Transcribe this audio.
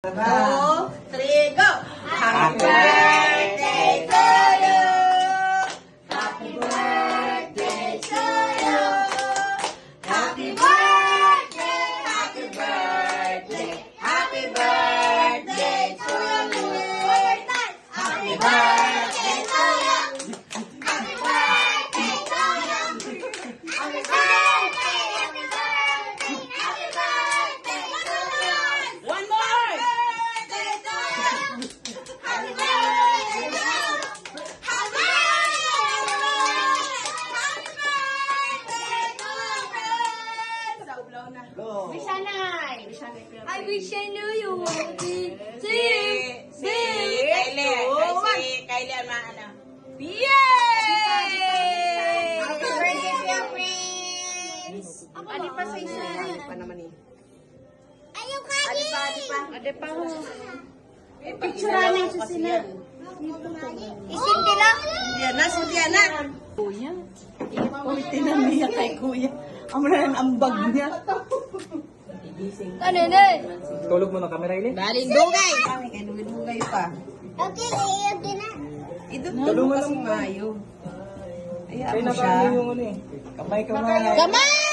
2, 3, go! Happy birthday to you! Happy birthday to you! Happy birthday! Happy birthday! Happy birthday to you! Happy birthday to you! Happy birthday to you! Happy birthday! Happy birthday! Happy birthday to you! One more! Happy birthday to you! Happy birthday to you! Sa ublaw na. Go. Bishanay! I wish I knew you. Si Kylie. Si Kylie ang maano. Yay! Happy birthday, dear friends! Adi pa sa isa. Adi pa naman eh. Ayaw ka Adi pa. Adi pa ho. Picturean ng Sina. Isinti lang. Sindiana. Kuya. Uy, tinamiya kay kuya. Amaran ang bag niya. Ano na? Tulog mo ng kamera, Ile? Baling dugay. Kay dugay pa. Okay na. Ito Tulungan kasi mo. mayo. Ayan Kaya mo siya. nakaano yung ano eh. Kamay. Kamay!